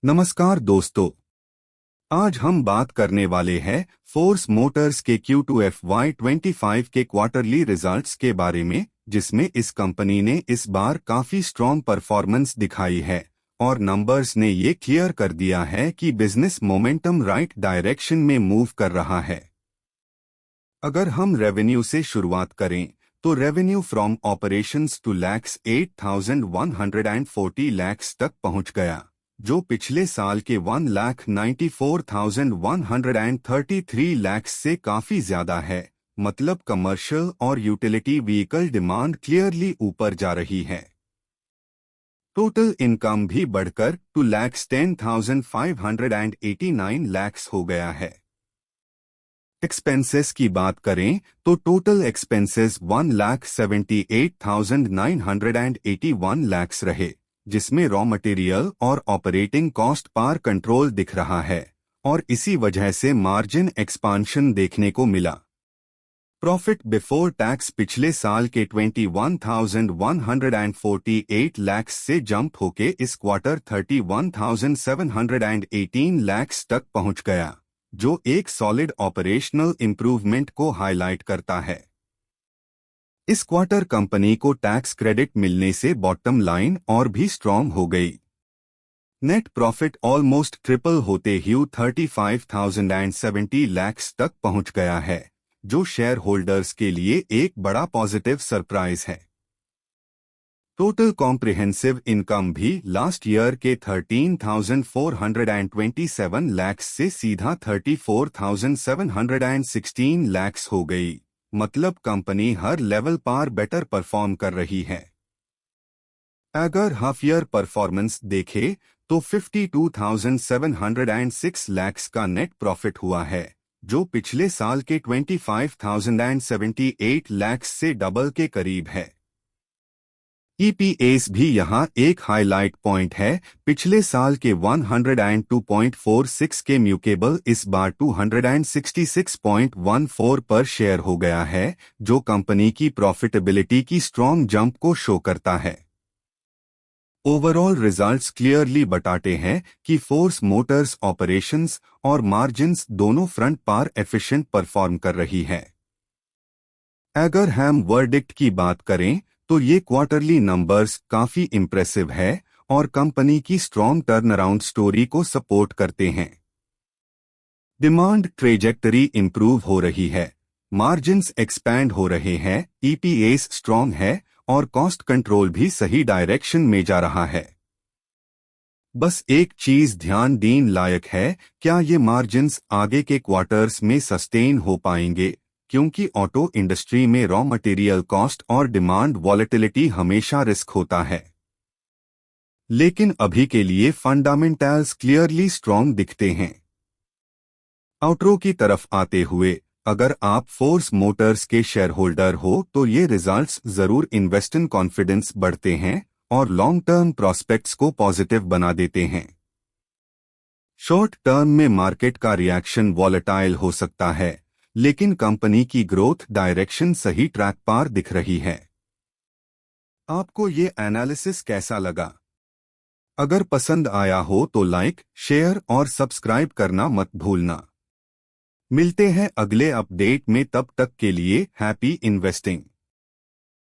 नमस्कार दोस्तों। आज हम बात करने वाले हैं फोर्स मोटर्स के Q2 FY25 के क्वार्टरली रिजल्ट्स के बारे में, जिसमें इस कंपनी ने इस बार काफी स्ट्रॉन्ग परफॉर्मेंस दिखाई है और नंबर्स ने ये क्लियर कर दिया है कि बिजनेस मोमेंटम राइट डायरेक्शन में मूव कर रहा है। अगर हम रेवेन्यू से शुरुआत करें तो रेवेन्यू फ्रॉम ऑपरेशंस टू $1,81,40 तक पहुंच गया, जो पिछले साल के $1,94,133 से काफी ज्यादा है। मतलब कमर्शियल और यूटिलिटी व्हीकल डिमांड क्लियरली ऊपर जा रही है। टोटल इनकम भी बढ़कर $2,10,589 हो गया है। एक्सपेंसेस की बात करें तो टोटल एक्सपेंसेस $1,78,981 रहे, जिसमें रॉ मटेरियल और ऑपरेटिंग कॉस्ट पर कंट्रोल दिख रहा है और इसी वजह से मार्जिन एक्सपांशन देखने को मिला। प्रॉफिट बिफोर टैक्स पिछले साल के 21,148 लाख से जंप होके इस क्वार्टर 31,718 लाख तक पहुंच गया, जो एक सॉलिड ऑपरेशनल इंप्रूवमेंट को हाईलाइट करता है। इस क्वार्टर कंपनी को टैक्स क्रेडिट मिलने से बॉटम लाइन और भी स्ट्रॉन्ग हो गई। नेट प्रॉफिट ऑलमोस्ट ट्रिपल होते हुए 35,070 लाख तक पहुंच गया है, जो शेयर होल्डर्स के लिए एक बड़ा पॉजिटिव सरप्राइज है। टोटल कॉम्प्रिहेंसिव इनकम भी लास्ट ईयर के 13,427 लाख से सीधा 34,716 लाख हो गई। मतलब कंपनी हर लेवल पर बेटर परफॉर्म कर रही है। अगर हाफ ईयर परफॉर्मेंस देखे तो 52,706 लाख का नेट प्रॉफिट हुआ है, जो पिछले साल के 25,078 लाख से डबल के करीब है। ईपीएस भी यहाँ एक हाईलाइट पॉइंट है। पिछले साल के 102.46 के म्यूकेबल इस बार 266.14 पर शेयर हो गया है, जो कंपनी की प्रॉफिटेबिलिटी की स्ट्रॉन्ग जंप को शो करता है। ओवरऑल रिजल्ट्स क्लियरली बताते हैं कि फोर्स मोटर्स ऑपरेशंस और मार्जिन्स दोनों फ्रंट पर एफिशिएंट परफॉर्म कर रही है। अगर हम वर्डिक्ट की बात करें तो ये क्वार्टरली नंबर्स काफी इंप्रेसिव है और कंपनी की स्ट्रॉन्ग टर्न अराउंड स्टोरी को सपोर्ट करते हैं। डिमांड ट्रेजेक्टरी इंप्रूव हो रही है, मार्जिन्स एक्सपैंड हो रहे हैं, ईपीएस स्ट्रॉन्ग है और कॉस्ट कंट्रोल भी सही डायरेक्शन में जा रहा है। बस एक चीज ध्यान देने लायक है, क्या ये मार्जिन्स आगे के क्वार्टर्स में सस्टेन हो पाएंगे, क्योंकि ऑटो इंडस्ट्री में रॉ मटेरियल कॉस्ट और डिमांड वॉलेटिलिटी हमेशा रिस्क होता है। लेकिन अभी के लिए फंडामेंटल्स क्लियरली स्ट्रॉन्ग दिखते हैं। आउटरो की तरफ आते हुए, अगर आप फोर्स मोटर्स के शेयर होल्डर हो तो ये रिजल्ट्स जरूर इन्वेस्टर कॉन्फिडेंस बढ़ते हैं और लॉन्ग टर्म प्रॉस्पेक्ट्स को पॉजिटिव बना देते हैं। शॉर्ट टर्म में मार्केट का रिएक्शन वॉलेटाइल हो सकता है, लेकिन कंपनी की ग्रोथ डायरेक्शन सही ट्रैक पर दिख रही है। आपको ये एनालिसिस कैसा लगा? अगर पसंद आया हो तो लाइक, शेयर और सब्सक्राइब करना मत भूलना। मिलते हैं अगले अपडेट में, तब तक के लिए हैप्पी इन्वेस्टिंग।